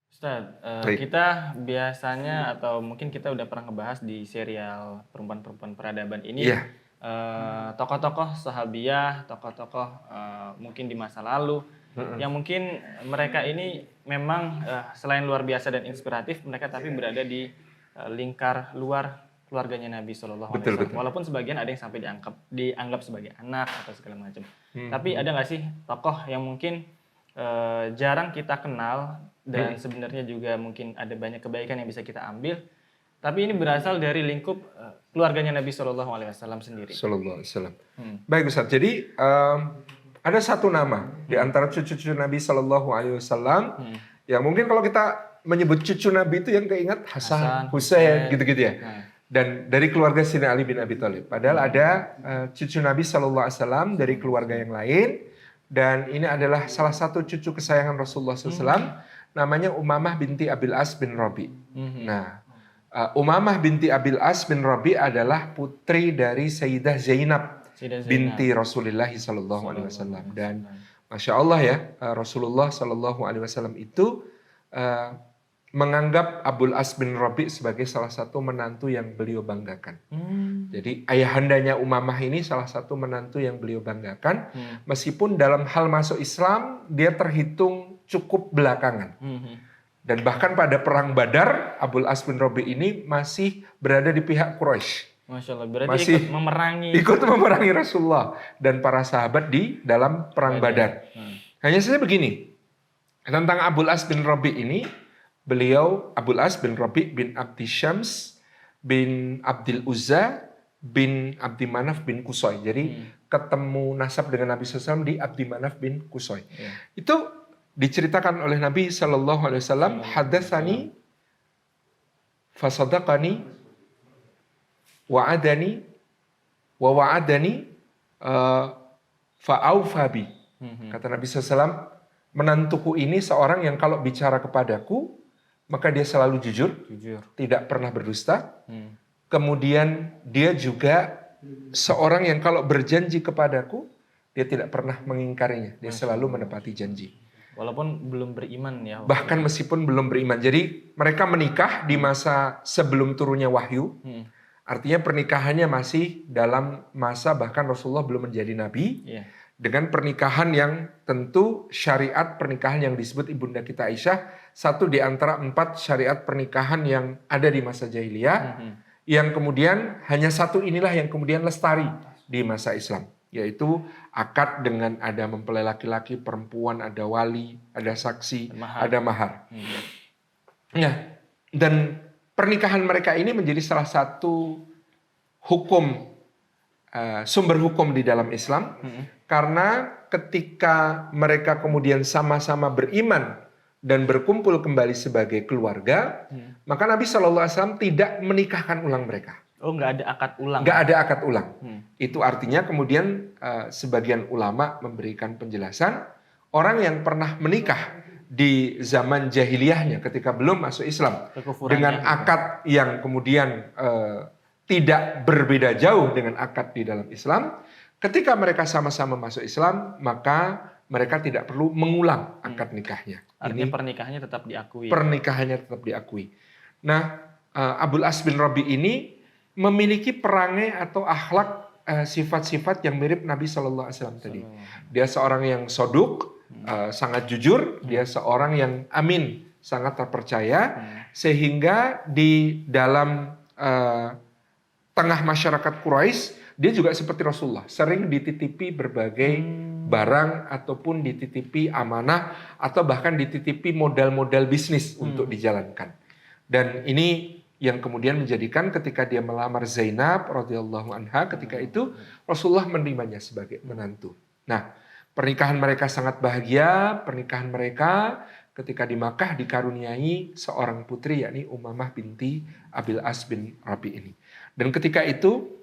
Ustaz, Baik. kita biasanya atau mungkin kita udah pernah ngebahas di serial perempuan-perempuan peradaban ini, Iya, tokoh-tokoh sahabiah, tokoh-tokoh, mungkin di masa lalu, mhm, yang mungkin mereka ini memang, selain luar biasa dan inspiratif, mereka tapi berada di, lingkar luar keluarganya Nabi Shallallahu Alaihi betul Wasallam. betul. Walaupun sebagian ada yang sampai dianggap sebagai anak atau segala macam. Tapi Mhm, ada nggak sih tokoh yang mungkin jarang kita kenal dan mhm, sebenarnya juga mungkin ada banyak kebaikan yang bisa kita ambil, tapi ini berasal dari lingkup, keluarganya Nabi Shallallahu Alaihi Wasallam sendiri. sallallahu alaihi wasallam. Hmm, Baik Ustaz, jadi, ada satu nama di hmm, antara cucu-cucu Nabi Sallallahu Alaihi Wasallam hmm. yang mungkin kalau kita menyebut cucu Nabi itu yang keingat Hasan, Hasan, Husain, Husain, gitu-gitu ya. nah, Dan dari keluarga Sayyidina Ali bin Abi Thalib. Padahal ada cucu Nabi Sallallahu Alaihi Wasallam dari keluarga yang lain. Dan ini adalah salah satu cucu kesayangan Rasulullah SAW. Namanya Umamah binti Abil As bin Rabi. mhm. Nah, Umamah binti Abil As bin Rabi adalah putri dari Sayyidah Zainab Sayyidah Zainab binti Rasulullah Sallallahu Alaihi Shallallahu Wasallam. Alaihi Dan Wasallam. Masya Allah ya, Rasulullah Sallallahu Alaihi Wasallam itu eh, menganggap Abul As bin Rabi sebagai salah satu menantu yang beliau banggakan. Hmm, Jadi ayahandanya Umamah ini salah satu menantu yang beliau banggakan. hmm, Meskipun dalam hal masuk Islam dia terhitung cukup belakangan. hmm. Dan bahkan pada perang Badar, Abul As bin Rabi ini masih berada di pihak Quraisy. Masya Allah, berarti Masih ikut memerangi ikut memerangi Rasulullah dan para sahabat di dalam perang Badar. Hmm. Hanya saja begini, tentang Abul As bin Rabi ini, beliau Abul As bin Rabi bin Abdi Syams bin Abdil Uzza bin Abdi Manaf bin Kusoy. Jadi ketemu nasab dengan Nabi SAW di Abdi Manaf bin Kusoy. Iya. Itu diceritakan oleh Nabi Sallallahu Alaihi Wasallam, hadatsani fasadaqani wa'adani wa wa'adani fa'aufabi. Mhm. Kata Nabi SAW, menantuku ini seorang yang kalau bicara kepadaku, maka dia selalu jujur, Jujur. tidak pernah berdusta. Hmm. Kemudian dia juga seorang yang kalau berjanji kepadaku, dia tidak pernah mengingkarinya. Dia selalu menepati janji. Walaupun belum beriman ya. Bahkan meskipun belum beriman. Jadi mereka menikah di masa sebelum turunnya wahyu. Hmm. Artinya pernikahannya masih dalam masa bahkan Rasulullah belum menjadi nabi. Iya. Dengan pernikahan yang tentu syariat pernikahan yang disebut ibunda kita Aisyah. Satu di antara 4 syariat pernikahan yang ada di masa jahiliyah. Mhm. Yang kemudian hanya satu inilah yang kemudian lestari di masa Islam. Yaitu akad dengan ada mempelai laki-laki, perempuan, ada wali, ada saksi, Mahar. ada mahar. Hmm. Ya, dan pernikahan mereka ini menjadi salah satu hukum, sumber hukum di dalam Islam. Karena ketika mereka kemudian sama-sama beriman dan berkumpul kembali sebagai keluarga, maka Nabi SAW tidak menikahkan ulang mereka. Oh, nggak ada akad ulang. Nggak ada akad ulang. Hmm. Itu artinya kemudian sebagian ulama memberikan penjelasan, orang yang pernah menikah di zaman jahiliyahnya ketika belum masuk Islam, Kekufurannya dengan gitu. akad yang kemudian tidak berbeda jauh dengan akad di dalam Islam, ketika mereka sama-sama masuk Islam, maka mereka tidak perlu mengulang akad nikahnya. Artinya Ini pernikahannya tetap diakui. pernikahannya tetap diakui. Nah, Abul As bin Rabi ini memiliki perangai atau akhlak sifat-sifat yang mirip Nabi Shallallahu Alaihi Wasallam tadi. Dia seorang yang soduk, sangat jujur, dia seorang yang amin, sangat terpercaya, sehingga di dalam tengah masyarakat Quraisy dia juga seperti Rasulullah, sering dititipi berbagai barang ataupun dititipi amanah atau bahkan dititipi modal-modal bisnis untuk dijalankan. Dan ini yang kemudian menjadikan ketika dia melamar Zainab radhiyallahu anha, ketika itu Rasulullah menerimanya sebagai menantu. Nah, pernikahan mereka sangat bahagia. Pernikahan mereka ketika di Makkah dikaruniai seorang putri, yakni Umammah binti Abil As bin Rabi ini. Dan ketika itu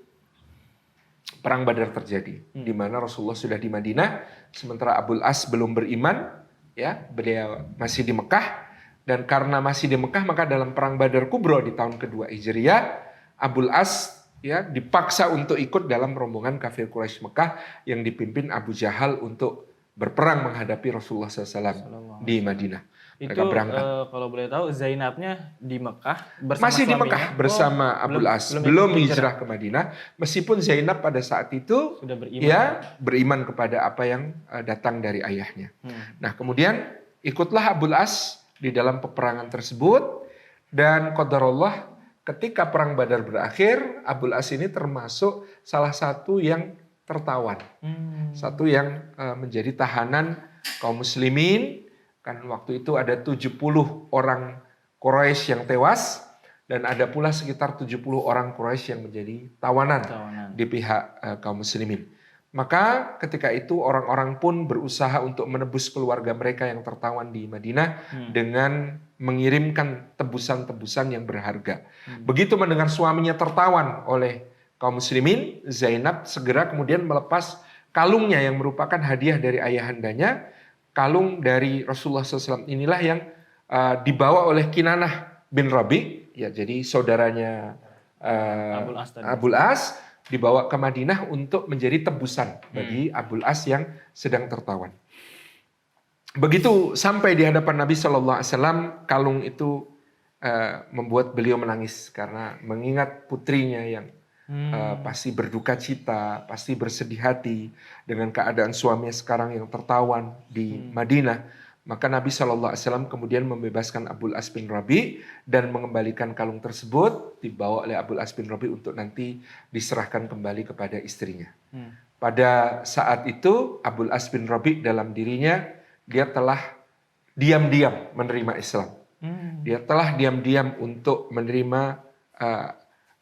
Perang Badar terjadi, di mana Rasulullah sudah di Madinah, sementara Abul As belum beriman, ya, beliau masih di Mekah, dan karena masih di Mekah, maka dalam Perang Badar Kubro di tahun kedua Hijriah, Abul As ya dipaksa untuk ikut dalam rombongan kafir Quraisy Mekah yang dipimpin Abu Jahal untuk berperang menghadapi Rasulullah SAW di Madinah. Mereka Itu berangkat. kalau boleh tahu Zainabnya di Mekah bersama Masih di suaminya? Mekah bersama Abul As, belum hijrah ke Madinah. Meskipun Zainab pada saat itu sudah beriman, ya beriman kepada apa yang datang dari ayahnya. Nah, kemudian ikutlah Abul As di dalam peperangan tersebut, dan qadarullah ketika perang Badar berakhir, Abul As ini termasuk salah satu yang tertawan, satu yang menjadi tahanan kaum muslimin. Kan waktu itu ada 70 orang Quraisy yang tewas, dan ada pula sekitar 70 orang Quraisy yang menjadi tawanan di pihak kaum muslimin. Maka ketika itu orang-orang pun berusaha untuk menebus keluarga mereka yang tertawan di Madinah dengan mengirimkan tebusan-tebusan yang berharga. Begitu mendengar suaminya tertawan oleh kaum muslimin, Zainab segera kemudian melepas kalungnya yang merupakan hadiah dari ayahandanya. Kalung dari Rasulullah SAW inilah yang dibawa oleh Kinanah bin Rabi, ya, jadi saudaranya Abul As, dibawa ke Madinah untuk menjadi tebusan bagi Abul As yang sedang tertawan. Begitu sampai di hadapan Nabi SAW, kalung itu membuat beliau menangis karena mengingat putrinya yang pasti berduka cita, pasti bersedih hati dengan keadaan suaminya sekarang yang tertawan di Madinah. Maka Nabi SAW kemudian membebaskan Abul As bin Rabi dan mengembalikan kalung tersebut, dibawa oleh Abul As bin Rabi untuk nanti diserahkan kembali kepada istrinya. Pada saat itu Abul As bin Rabi dalam dirinya, dia telah diam-diam menerima Islam. Dia telah diam-diam untuk menerima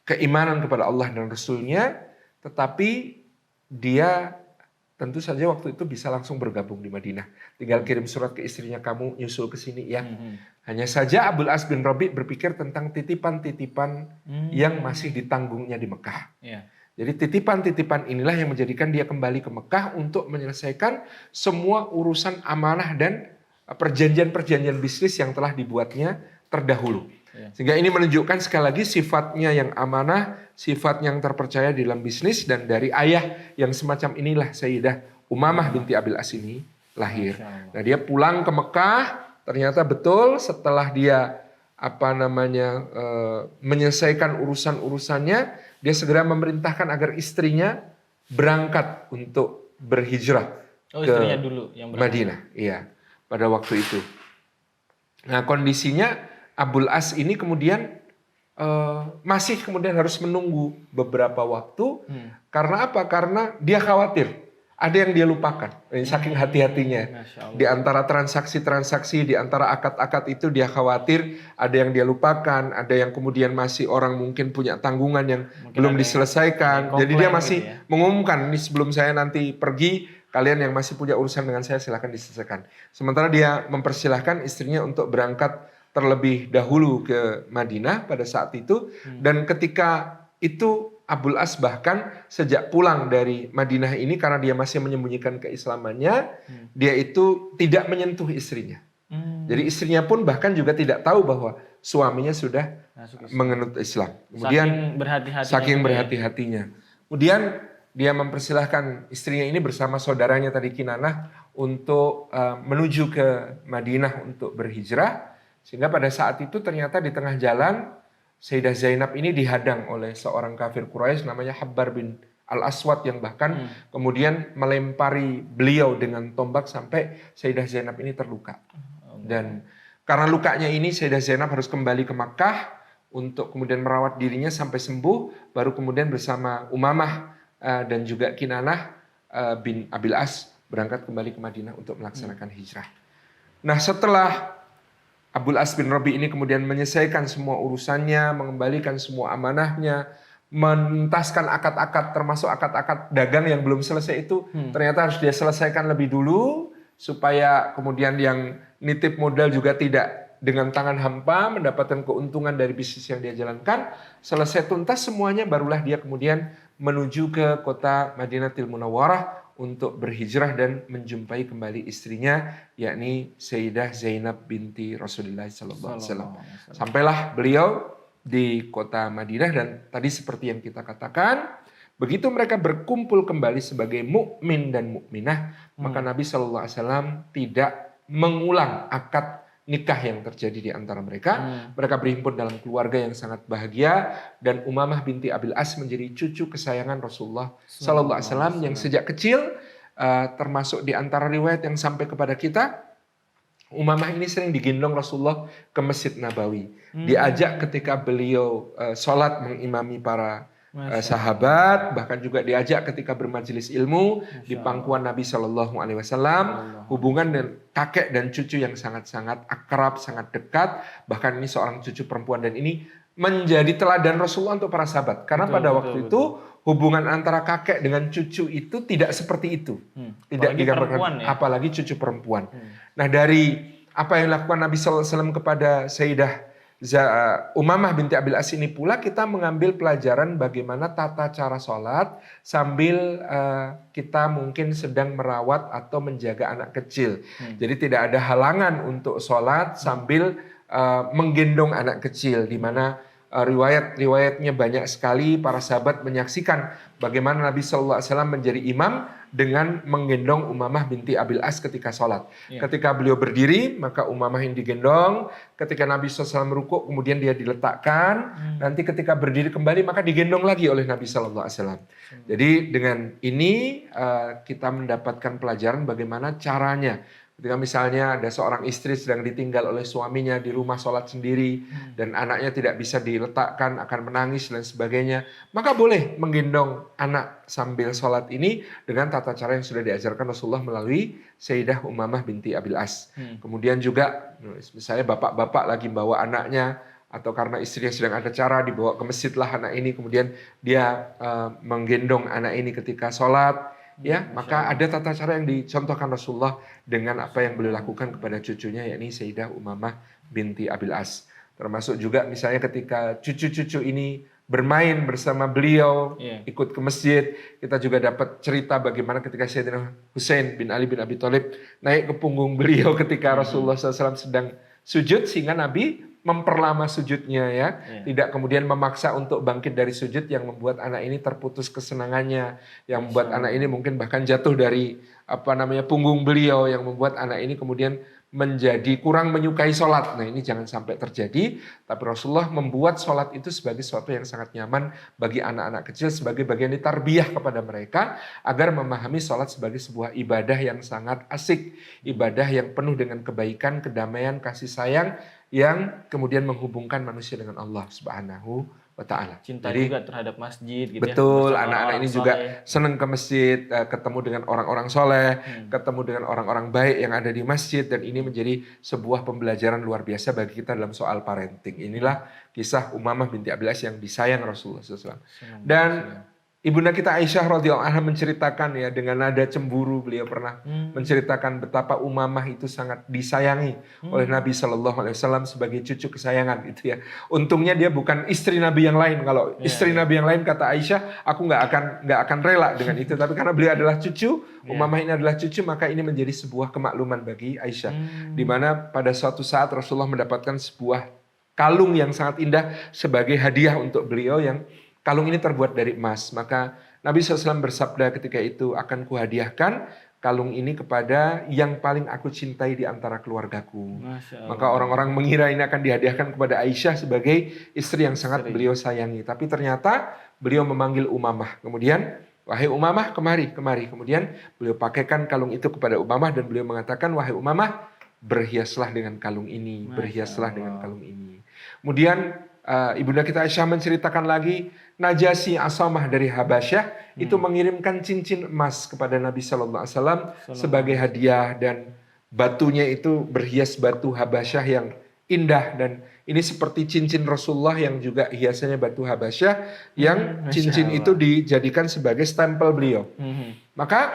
keimanan kepada Allah dan Rasul-Nya, tetapi dia tentu saja waktu itu bisa langsung bergabung di Madinah. Tinggal kirim surat ke istrinya, kamu nyusul ke sini ya. Hanya saja Abul As bin Rabi berpikir tentang titipan-titipan yang masih ditanggungnya di Mekah. Jadi titipan-titipan inilah yang menjadikan dia kembali ke Mekah untuk menyelesaikan semua urusan amanah dan perjanjian-perjanjian bisnis yang telah dibuatnya terdahulu. Sehingga ini menunjukkan sekali lagi sifatnya yang amanah, sifat yang terpercaya di dalam bisnis, dan dari ayah yang semacam inilah Sayyidah Umammah binti Abil As ini lahir. Nah, dia pulang ke Mekah, ternyata betul setelah dia menyelesaikan urusan-urusannya, dia segera memerintahkan agar istrinya berangkat untuk berhijrah ke Madinah. Iya, pada waktu itu. Nah, kondisinya Abul As ini kemudian masih kemudian harus menunggu beberapa waktu. Karena apa? Karena dia khawatir ada yang dia lupakan. Saking hati-hatinya. Di antara transaksi-transaksi, di antara akad-akad itu dia khawatir ada yang dia lupakan, ada yang kemudian masih orang mungkin punya tanggungan yang belum diselesaikan. Jadi dia masih mengumumkan, ini sebelum saya nanti pergi, kalian yang masih punya urusan dengan saya silakan diselesaikan. Sementara dia mempersilahkan istrinya untuk berangkat terlebih dahulu ke Madinah pada saat itu. Dan ketika itu Abul As bahkan sejak pulang dari Madinah ini, karena dia masih menyembunyikan keislamannya, dia itu tidak menyentuh istrinya. Jadi istrinya pun bahkan juga tidak tahu bahwa suaminya sudah menganut Islam. Kemudian saking berhati-hatinya. Kemudian dia mempersilahkan istrinya ini bersama saudaranya tadi Kinanah untuk menuju ke Madinah untuk berhijrah. Sehingga pada saat itu ternyata di tengah jalan Sayyidah Zainab ini dihadang oleh seorang kafir Quraisy namanya Habbar bin Al-Aswad yang bahkan kemudian melempari beliau dengan tombak sampai Sayyidah Zainab ini terluka. Dan karena lukanya ini Sayyidah Zainab harus kembali ke Makkah untuk kemudian merawat dirinya sampai sembuh, baru kemudian bersama Umamah dan juga Kinanah bin Abil As berangkat kembali ke Madinah untuk melaksanakan hijrah. Nah, setelah Abul As bin Rabi ini kemudian menyelesaikan semua urusannya, mengembalikan semua amanahnya, menuntaskan akad-akad termasuk akad-akad dagang yang belum selesai itu ternyata harus dia selesaikan lebih dulu supaya kemudian yang nitip modal juga tidak dengan tangan hampa mendapatkan keuntungan dari bisnis yang dia jalankan. Selesai tuntas semuanya, barulah dia kemudian menuju ke kota Madinatul Munawwarah untuk berhijrah dan menjumpai kembali istrinya, yakni Sayyidah Zainab binti Rasulullah SAW. Sampailah beliau di kota Madinah, dan tadi seperti yang kita katakan, begitu mereka berkumpul kembali sebagai mukmin dan mukminah, maka Nabi SAW tidak mengulang akad nikah yang terjadi di antara mereka. Mereka berhimpun dalam keluarga yang sangat bahagia, dan Umamah binti Abil As menjadi cucu kesayangan Rasulullah SAW yang sejak kecil, termasuk di antara riwayat yang sampai kepada kita, Umamah ini sering digendong Rasulullah ke Masjid Nabawi. Diajak ketika beliau sholat mengimami para sahabat, bahkan juga diajak ketika bermajelis ilmu di pangkuan Nabi Shallallahu Alaihi Wasallam. Hubungan dan kakek dan cucu yang sangat-sangat akrab, sangat dekat. Bahkan ini seorang cucu perempuan, dan ini menjadi teladan Rasulullah untuk para sahabat. Karena pada waktu itu hubungan antara kakek dengan cucu itu tidak seperti itu, tidak digambarkan, apalagi cucu perempuan. Nah, dari apa yang dilakukan Nabi SAW kepada Sayyidah Umamah binti Abil As ini pula kita mengambil pelajaran bagaimana tata cara sholat sambil kita mungkin sedang merawat atau menjaga anak kecil. Jadi tidak ada halangan untuk sholat sambil menggendong anak kecil, di mana riwayat-riwayatnya banyak sekali para sahabat menyaksikan bagaimana Nabi SAW menjadi imam dengan menggendong Umamah binti Abil As ketika sholat. Ketika beliau berdiri, maka Umamah yang digendong. Ketika Nabi SAW merukuk, kemudian dia diletakkan. Nanti ketika berdiri kembali, maka digendong lagi oleh Nabi SAW. Jadi dengan ini kita mendapatkan pelajaran bagaimana caranya. Ketika misalnya ada seorang istri sedang ditinggal oleh suaminya di rumah sholat sendiri, dan anaknya tidak bisa diletakkan, akan menangis dan sebagainya, maka boleh menggendong anak sambil sholat ini dengan tata cara yang sudah diajarkan Rasulullah melalui Sayyidah Umamah binti Abil As. Kemudian juga misalnya bapak-bapak lagi bawa anaknya, atau karena istrinya sedang ada acara, dibawa ke masjid lah anak ini, kemudian dia menggendong anak ini ketika sholat. Ya, maka ada tata cara yang dicontohkan Rasulullah dengan apa yang beliau lakukan kepada cucunya, yakni Sayyidah Umamah binti Abil As. Termasuk juga misalnya ketika cucu-cucu ini bermain bersama beliau, ikut ke masjid, kita juga dapat cerita bagaimana ketika Sayyidina Husain bin Ali bin Abi Thalib naik ke punggung beliau ketika Rasulullah SAW sedang sujud, sehingga Nabi memperlama sujudnya, ya, tidak kemudian memaksa untuk bangkit dari sujud yang membuat anak ini terputus kesenangannya, yang membuat anak ini mungkin bahkan jatuh dari punggung beliau, yang membuat anak ini kemudian menjadi kurang menyukai sholat. Nah, ini jangan sampai terjadi. Tapi Rasulullah membuat sholat itu sebagai sesuatu yang sangat nyaman bagi anak-anak kecil, sebagai bagian ditarbiyah kepada mereka agar memahami sholat sebagai sebuah ibadah yang sangat asik, ibadah yang penuh dengan kebaikan, kedamaian, kasih sayang, yang kemudian menghubungkan manusia dengan Allah Subhanahu wa Ta'ala. Cinta juga terhadap masjid gitu. Betul, anak-anak ini juga senang ke masjid, ketemu dengan orang-orang soleh, ketemu dengan orang-orang baik yang ada di masjid, dan ini menjadi sebuah pembelajaran luar biasa bagi kita dalam soal parenting. Inilah kisah Umamah binti Abil As yang disayang Rasulullah SAW. Dan Ibunda kita Aisyah radhiyallahu anha menceritakan, ya, dengan nada cemburu beliau pernah menceritakan betapa Umamah itu sangat disayangi oleh Nabi Shallallahu Alaihi Wasallam sebagai cucu kesayangan, gitu, ya. Untungnya dia bukan istri Nabi yang lain. Kalau istri Nabi yang lain, kata Aisyah, aku nggak akan rela dengan itu. Tapi karena beliau adalah cucu, Umamah ini adalah cucu, maka ini menjadi sebuah kemakluman bagi Aisyah. Di mana pada suatu saat Rasulullah mendapatkan sebuah kalung yang sangat indah sebagai hadiah untuk beliau, yang kalung ini terbuat dari emas. Maka Nabi SAW bersabda ketika itu, akan kuhadiahkan kalung ini kepada yang paling aku cintai di antara keluargaku. Maka orang-orang mengira ini akan dihadiahkan kepada Aisyah sebagai istri yang sangat beliau sayangi. Tapi ternyata beliau memanggil Umamah. Kemudian wahai Umamah, kemari. Kemudian beliau pakaikan kalung itu kepada Umamah dan beliau mengatakan, wahai Umamah, berhiaslah dengan kalung ini, berhiaslah dengan kalung ini. Kemudian ibunda kita Aisyah menceritakan lagi, Najasyi Asamah dari Habasyah itu mengirimkan cincin emas kepada Nabi Sallallahu Alaihi Wasallam sebagai hadiah, dan batunya itu berhias batu Habasyah yang indah, dan ini seperti cincin Rasulullah yang juga hiasannya batu Habasyah yang cincin itu dijadikan sebagai stempel beliau. Maka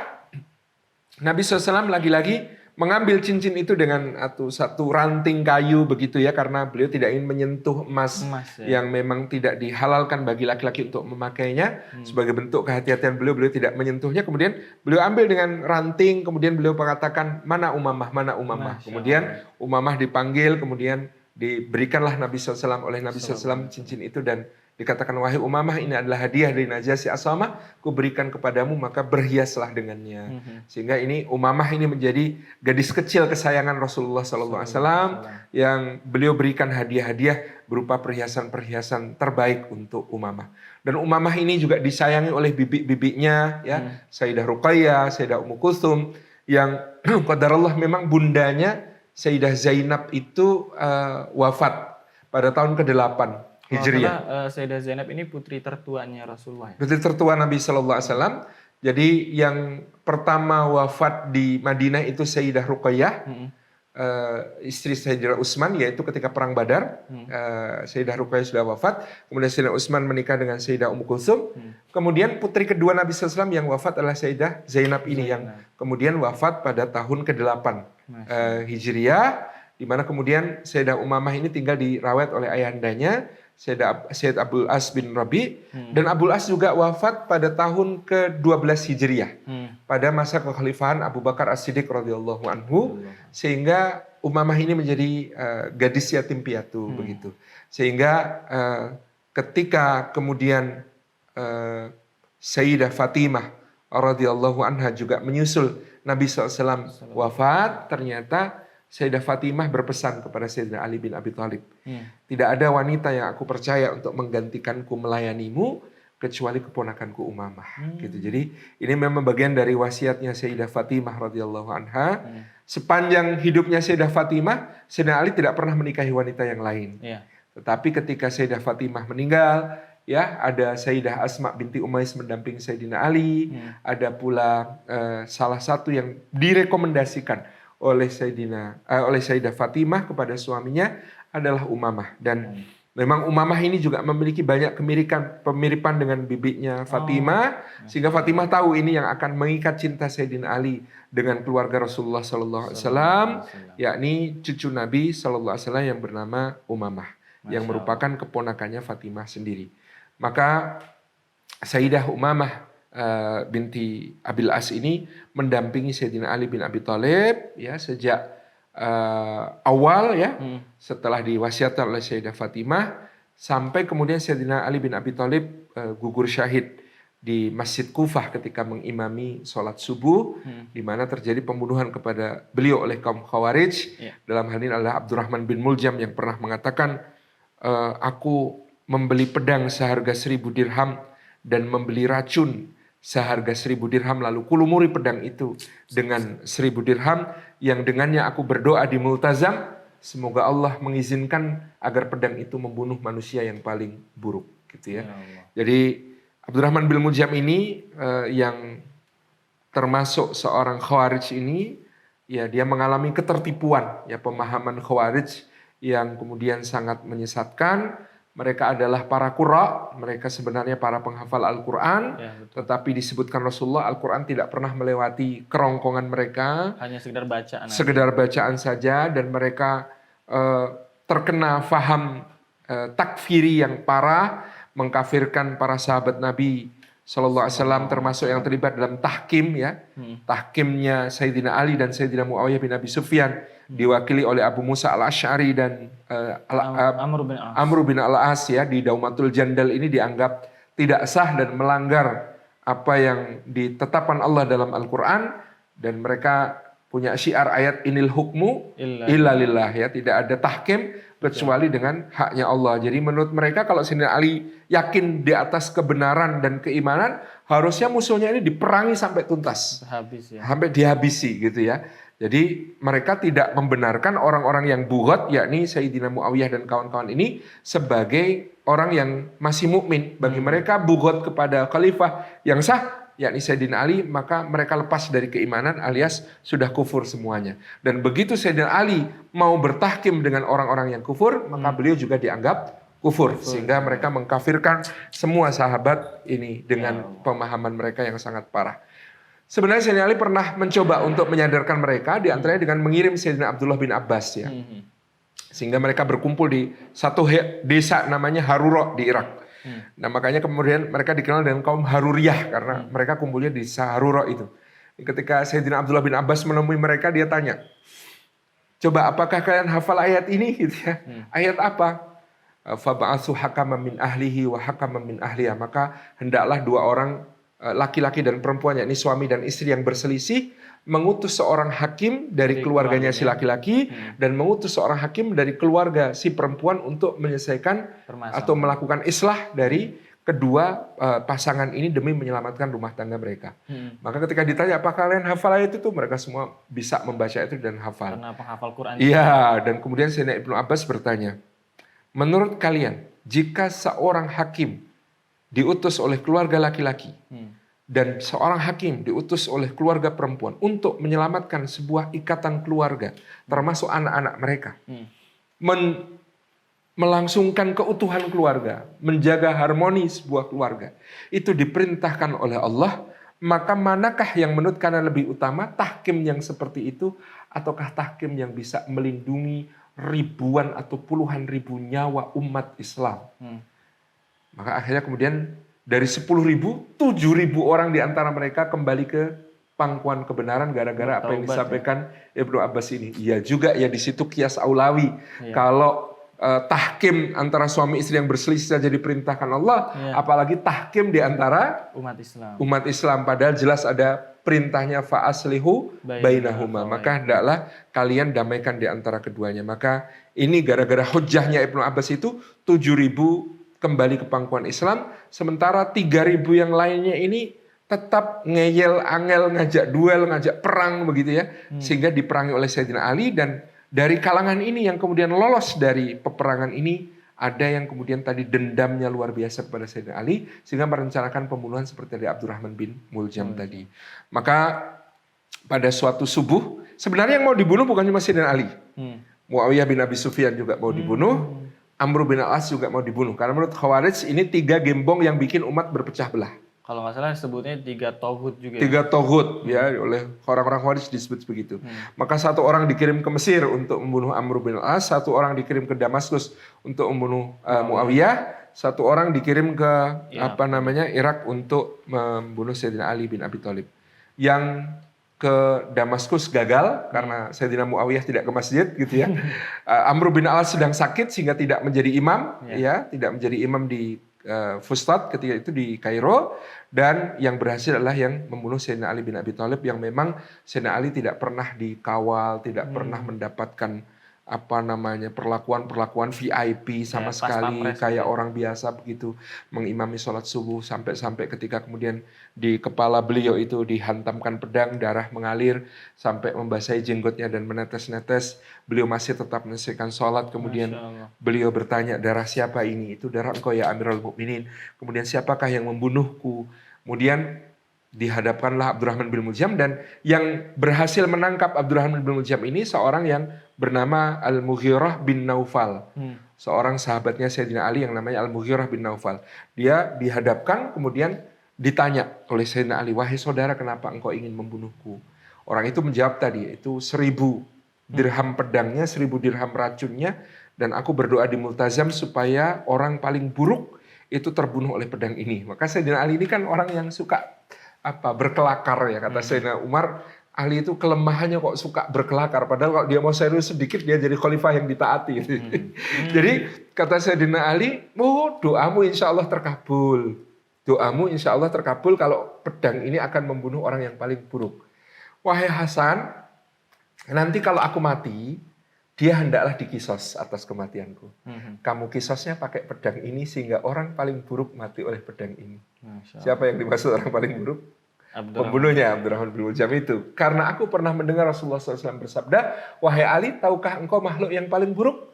Nabi SAW lagi-lagi mengambil cincin itu dengan satu ranting kayu begitu ya, karena beliau tidak ingin menyentuh emas yang memang tidak dihalalkan bagi laki-laki untuk memakainya. Sebagai bentuk kehati-hatian beliau tidak menyentuhnya. Kemudian beliau ambil dengan ranting, kemudian beliau mengatakan, mana Umamah, mana Umamah. Kemudian Umamah dipanggil, kemudian diberikanlah Nabi SAW oleh Nabi SAW cincin itu, dan dikatakan, wahai Umamah, ini adalah hadiah dari Najasyi Asamah, ku berikan kepadamu, maka berhiaslah dengannya. Sehingga ini Umamah ini menjadi gadis kecil kesayangan Rasulullah SAW yang beliau berikan hadiah-hadiah berupa perhiasan-perhiasan terbaik untuk Umamah. Dan Umamah ini juga disayangi oleh bibi-bibinya, ya, Sayyidah Ruqayyah, Sayyidah Ummu Kulthum, yang qadarullah memang bundanya Sayyidah Zainab itu wafat pada tahun ke-8 Hijriah. Sayyidah Zainab ini putri tertuanya Rasulullah. Putri tertua Nabi Sallallahu Alaihi Wasallam. Jadi yang pertama wafat di Madinah itu Sayyidah Ruqayyah, istri Sayyidina Utsman, yaitu ketika perang Badar. Sayyidah Ruqayyah sudah wafat. Kemudian Sayyidina Utsman menikah dengan Sayyidah Ummu Kulthum. Kemudian putri kedua Nabi Sallallahu Alaihi Wasallam yang wafat adalah Sayyidah Zainab ini, yang kemudian wafat pada tahun ke-8 Hijriah, di mana kemudian Sayyidah Umamah ini tinggal dirawat oleh ayahndanya Sayyid Abul As bin Rabi, dan Abul As juga wafat pada tahun ke-12 Hijriah pada masa kekhalifahan Abu Bakar As-Siddiq radhiyallahu anhu, sehingga Umamah ini menjadi gadis yatim piatu begitu. Sehingga ketika kemudian Sayyidah Fatimah radhiyallahu anha juga menyusul Nabi SAW wafat, ternyata Sayyidah Fatimah berpesan kepada Sayyidina Ali bin Abi Thalib, tidak ada wanita yang aku percaya untuk menggantikanku melayanimu kecuali keponakanku Umamah. Gitu. Jadi ini memang bagian dari wasiatnya Sayyidah Fatimah radhiyallahu anha. Sepanjang hidupnya Sayyidah Fatimah, Sayyidina Ali tidak pernah menikahi wanita yang lain. Tetapi ketika Sayyidah Fatimah meninggal, ya, ada Sayyidah Asma binti Umais mendampingi Sayyidina Ali, ada pula salah satu yang direkomendasikan oleh Sayyidah Fatimah kepada suaminya adalah Umamah. Dan memang Umamah ini juga memiliki banyak pemiripan dengan bibinya Fatimah, sehingga Fatimah tahu ini yang akan mengikat cinta Sayyidina Ali dengan keluarga Rasulullah Sallallahu Alaihi Wasallam, yakni cucu Nabi Sallallahu Alaihi Wasallam yang bernama Umamah, yang merupakan keponakannya Fatimah sendiri. Maka Sayyidah Umamah binti Abil As ini mendampingi Sayyidina Ali bin Abi Thalib ya sejak awal ya, setelah diwasiatkan oleh Sayyidah Fatimah sampai kemudian Sayyidina Ali bin Abi Thalib gugur syahid di Masjid Kufah ketika mengimami sholat subuh, di mana terjadi pembunuhan kepada beliau oleh kaum Khawarij. Dalam hal ini adalah Abdurrahman bin Muljam yang pernah mengatakan, aku membeli pedang seharga 1000 dirham dan membeli racun seharga 1000 dirham, lalu kulumuri pedang itu dengan 1000 dirham yang dengannya aku berdoa di multazam, semoga Allah mengizinkan agar pedang itu membunuh manusia yang paling buruk, gitu ya. Jadi Abdurrahman bin Muljam ini yang termasuk seorang Khawarij ini, ya dia mengalami ketertipuan, ya pemahaman Khawarij yang kemudian sangat menyesatkan. Mereka adalah para qurra, mereka sebenarnya para penghafal Al-Quran, tetapi disebutkan Rasulullah Al-Quran tidak pernah melewati kerongkongan mereka. Hanya sekedar bacaan. Sekedar bacaan saja, dan mereka terkena faham takfiri yang parah, mengkafirkan para sahabat Nabi Sallallahu Alaihi Wasallam, termasuk yang terlibat dalam tahkim ya, tahkimnya Sayyidina Ali dan Sayyidina Muawiyah bin Abi Sufyan, diwakili oleh Abu Musa al-Asy'ari dan Amr bin al-As ya, di Daumatul Jandal ini dianggap tidak sah dan melanggar apa yang ditetapkan Allah dalam Al-Quran, dan mereka punya syiar ayat inil hukmu illa lillah, ya, tidak ada tahkim kecuali dengan haknya Allah. Jadi menurut mereka kalau Sayyidina Ali yakin di atas kebenaran dan keimanan, harusnya musuhnya ini diperangi sampai tuntas, Habis ya. sampai dihabisi gitu ya. Jadi mereka tidak membenarkan orang-orang yang bughat, yakni Sayyidina Muawiyah dan kawan-kawan ini sebagai orang yang masih mukmin. Bagi mereka bughat kepada khalifah yang sah, yakni Sayyidina Ali, maka mereka lepas dari keimanan alias sudah kufur semuanya. Dan begitu Sayyidina Ali mau bertahkim dengan orang-orang yang kufur, maka beliau juga dianggap kufur. Sehingga mereka mengkafirkan semua sahabat ini dengan pemahaman mereka yang sangat parah. Sebenarnya Sayyidina Ali pernah mencoba untuk menyadarkan mereka, di antaranya dengan mengirim Sayyidina Abdullah bin Abbas, ya. Sehingga mereka berkumpul di satu desa namanya Harura di Irak. Nah, makanya kemudian mereka dikenal dengan kaum Haruriyah karena mereka kumpulnya di desa Harura itu. Ketika Sayyidina Abdullah bin Abbas menemui mereka, dia tanya, coba apakah kalian hafal ayat ini? Gitu ya. Ayat apa? Fab'atsu hakaman min ahlihi wa hakaman min ahliha. Maka hendaklah dua orang laki-laki dan perempuan, yakni suami dan istri yang berselisih, mengutus seorang hakim dari keluarganya si laki-laki dan mengutus seorang hakim dari keluarga si perempuan untuk menyelesaikan atau melakukan islah dari kedua pasangan ini demi menyelamatkan rumah tangga mereka. Maka ketika ditanya apakah kalian hafal ayat itu, mereka semua bisa membaca itu dan hafal. Karena penghafal Quran. Iya, dan kemudian Sayyidina Ibnu Abbas bertanya, menurut kalian jika seorang hakim diutus oleh keluarga laki-laki dan seorang hakim diutus oleh keluarga perempuan untuk menyelamatkan sebuah ikatan keluarga, termasuk anak-anak mereka, melangsungkan keutuhan keluarga, menjaga harmoni sebuah keluarga, itu diperintahkan oleh Allah, maka manakah yang menurut kalian lebih utama, tahkim yang seperti itu ataukah tahkim yang bisa melindungi ribuan atau puluhan ribu nyawa umat Islam? Maka akhirnya kemudian dari 10.000, 7.000 orang di antara mereka kembali ke pangkuan kebenaran gara-gara apa yang disampaikan Ibnu Abbas ini. Iya juga ya, di situ kias aulawi. Kalau tahkim antara suami istri yang berselisih saja diperintahkan Allah, apalagi tahkim di antara umat Islam. Padahal jelas ada perintahnya fa'aslihu bainahuma. Maka hendaklah kalian damaikan di antara keduanya. Maka ini gara-gara hujahnya Ibnu Abbas itu 7.000 kembali ke pangkuan Islam, sementara 3.000 yang lainnya ini tetap ngeyel, angel, ngajak duel, ngajak perang begitu ya, sehingga diperangi oleh Sayyidina Ali. Dan dari kalangan ini yang kemudian lolos dari peperangan ini, ada yang kemudian tadi dendamnya luar biasa kepada Sayyidina Ali, sehingga merencanakan pembunuhan seperti dari Abdurrahman bin Muljam tadi. Maka pada suatu subuh, sebenarnya yang mau dibunuh bukan cuma Sayyidina Ali, Muawiyah bin Abi Sufyan juga mau dibunuh, Amr bin Al-As juga mau dibunuh. Karena menurut Khawarij ini 3 gembong yang bikin umat berpecah belah. Kalau nggak salah sebutnya 3 toghut juga. 3 toghut ya, oleh orang-orang Khawarij disebut begitu. Maka 1 orang dikirim ke Mesir untuk membunuh Amr bin Al-As, 1 orang dikirim ke Damaskus untuk membunuh Muawiyah, 1 orang dikirim ke Irak untuk membunuh Sayyidina Ali bin Abi Thalib. Yang ke Damaskus gagal karena Sayyidina Muawiyah tidak ke masjid gitu ya. Amr bin Al-As sedang sakit sehingga tidak menjadi imam, tidak menjadi imam di Fustat ketika itu di Kairo, dan yang berhasil adalah yang membunuh Sayyidina Ali bin Abi Thalib, yang memang Sayyidina Ali tidak pernah dikawal, tidak pernah mendapatkan perlakuan VIP sama sekali, kayak orang biasa begitu, mengimami sholat subuh, sampai ketika kemudian di kepala beliau itu dihantamkan pedang, darah mengalir sampai membasahi jenggotnya dan menetes-netes, beliau masih tetap menyelesaikan sholat. Kemudian beliau bertanya, darah siapa ini? Itu darah engkau ya Amirul Mukminin. Kemudian siapakah yang membunuhku? Kemudian dihadapkanlah Abdurrahman bin Muljam, dan yang berhasil menangkap Abdurrahman bin Muljam ini seorang yang bernama Al-Mughirah bin Naufal. Seorang sahabatnya Sayyidina Ali yang namanya Al-Mughirah bin Naufal. Dia dihadapkan kemudian ditanya oleh Sayyidina Ali, wahai saudara, kenapa engkau ingin membunuhku? Orang itu menjawab tadi, itu 1.000 dirham pedangnya, 1.000 dirham racunnya, dan aku berdoa di multazam supaya orang paling buruk itu terbunuh oleh pedang ini. Maka Sayyidina Ali ini kan orang yang suka berkelakar ya, kata Sayyidina Umar, Ali itu kelemahannya kok suka berkelakar, padahal kalau dia mau serius sedikit dia jadi khalifah yang ditaati. Jadi kata Sayyidina Ali, doamu insya Allah terkabul. Doamu insya Allah terkabul kalau pedang ini akan membunuh orang yang paling buruk. Wahai Hasan, nanti kalau aku mati, dia hendaklah dikisos atas kematianku. Kamu kisosnya pakai pedang ini sehingga orang paling buruk mati oleh pedang ini. Masya Allah. Siapa yang dimaksud orang paling buruk? Abdurrahman. Pembunuhnya Abdurrahman bin Muljam itu. Karena aku pernah mendengar Rasulullah SAW bersabda, wahai Ali, tahukah engkau makhluk yang paling buruk?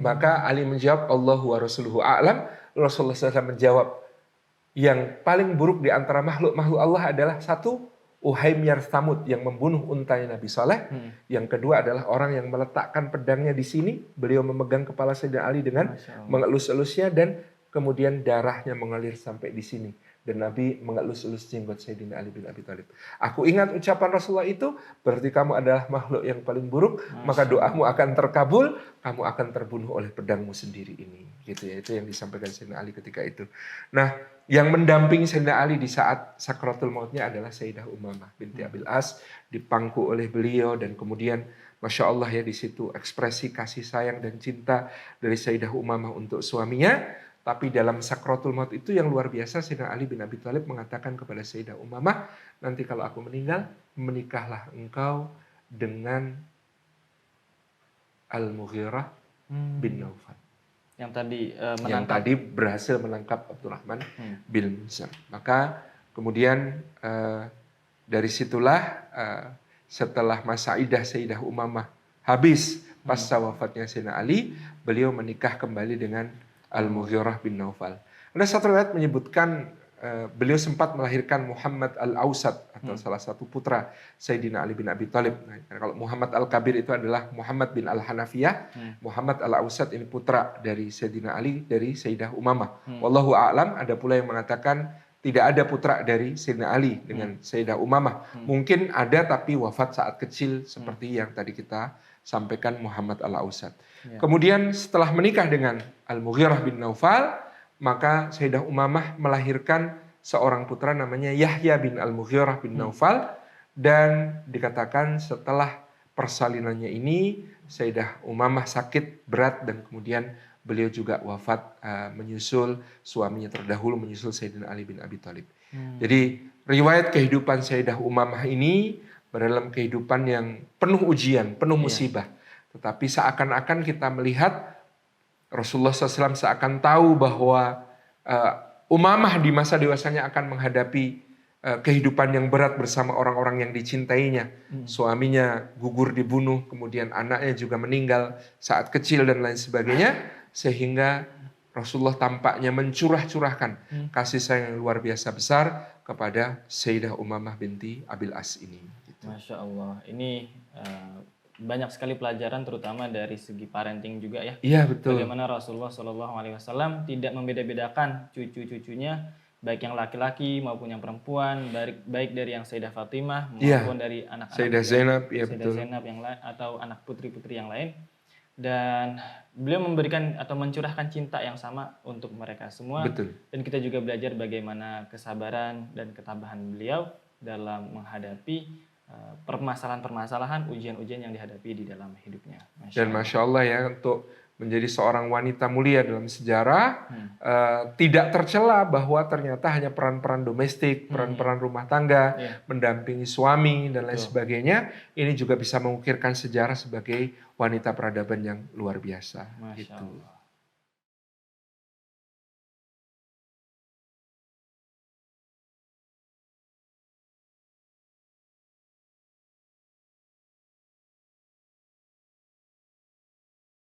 Maka Ali menjawab, Allahu wa rasuluhu a'lam. Rasulullah SAW menjawab, yang paling buruk di antara makhluk-makhluk Allah adalah satu, Uhaimyar Thamud yang membunuh untanya Nabi Saleh. Yang kedua adalah orang yang meletakkan pedangnya di sini. Beliau memegang kepala Sayyidina Ali dengan mengelus-elusnya dan kemudian darahnya mengalir sampai di sini. Dan Nabi mengelus-elus jenggot Sayyidina Ali bin Abi Thalib. Aku ingat ucapan Rasulullah itu, berarti kamu adalah makhluk yang paling buruk, maka doamu akan terkabul, kamu akan terbunuh oleh pedangmu sendiri ini. Gitu ya, itu yang disampaikan Sayyidina Ali ketika itu. Nah, yang mendampingi Sayyidina Ali di saat sakratul mautnya adalah Sayyidah Umamah binti Abil As, dipangku oleh beliau dan kemudian Masya Allah ya di situ ekspresi kasih sayang dan cinta dari Sayyidah Umamah untuk suaminya. Tapi dalam sakratul maut itu yang luar biasa, Sayyidina Ali bin Abi Thalib mengatakan kepada Sayyidah Umamah, nanti kalau aku meninggal, menikahlah engkau dengan Al-Mughirah bin Naufal. Yang tadi berhasil menangkap Abdurrahman bin Muljam. Maka kemudian dari situlah setelah masa iddah Sayyidah Umamah habis pasca wafatnya Sayyidina Ali, beliau menikah kembali dengan Al-Mughirah bin Naufal. Ada satu riwayat menyebutkan beliau sempat melahirkan Muhammad Al-Ausat atau salah satu putra Sayyidina Ali bin Abi Thalib. Nah, kalau Muhammad Al-Kabir itu adalah Muhammad bin Al-Hanafiyah. Muhammad Al-Ausat ini putra dari Sayyidina Ali dari Sayyidah Umamah. Wallahu a'lam, ada pula yang mengatakan tidak ada putra dari Sayyidina Ali dengan Sayyidah Umamah. Mungkin ada tapi wafat saat kecil seperti yang tadi kita sampaikan Muhammad Al-Ausat. Kemudian setelah menikah dengan Al-Mughirah bin Naufal, maka Sayyidah Umamah melahirkan seorang putra namanya Yahya bin Al-Mughirah bin Naufal. Dan dikatakan setelah persalinannya ini, Sayyidah Umamah sakit berat dan kemudian beliau juga wafat menyusul suaminya terdahulu, menyusul Sayyidina Ali bin Abi Thalib. Jadi riwayat kehidupan Sayyidah Umamah ini dalam kehidupan yang penuh ujian, penuh musibah. Tetapi seakan-akan kita melihat Rasulullah SAW seakan tahu bahwa Umamah di masa dewasanya akan menghadapi kehidupan yang berat bersama orang-orang yang dicintainya. Suaminya gugur dibunuh, kemudian anaknya juga meninggal saat kecil dan lain sebagainya. Sehingga Rasulullah tampaknya mencurahkan kasih sayang yang luar biasa besar kepada Sayyidah Umamah binti Abil As ini. Gitu. Masya Allah, ini banyak sekali pelajaran terutama dari segi parenting juga ya. Iya betul. Bagaimana Rasulullah SAW tidak membeda-bedakan cucu-cucunya, baik yang laki-laki maupun yang perempuan, baik dari yang Sayyidah Fatimah maupun dari anak-anak Sayyidah Zainab, ya Sayyidah betul. Zainab yang lain atau anak putri-putri yang lain. Dan beliau memberikan atau mencurahkan cinta yang sama untuk mereka semua. Betul. Dan kita juga belajar bagaimana kesabaran dan ketabahan beliau dalam menghadapi permasalahan-permasalahan, ujian-ujian yang dihadapi di dalam hidupnya. Dan Masya Allah ya, untuk menjadi seorang wanita mulia dalam sejarah, tidak tercela bahwa ternyata hanya peran-peran domestik, peran-peran rumah tangga, mendampingi suami dan lain sebagainya, ini juga bisa mengukirkan sejarah sebagai wanita peradaban yang luar biasa. Masya gitu. Allah.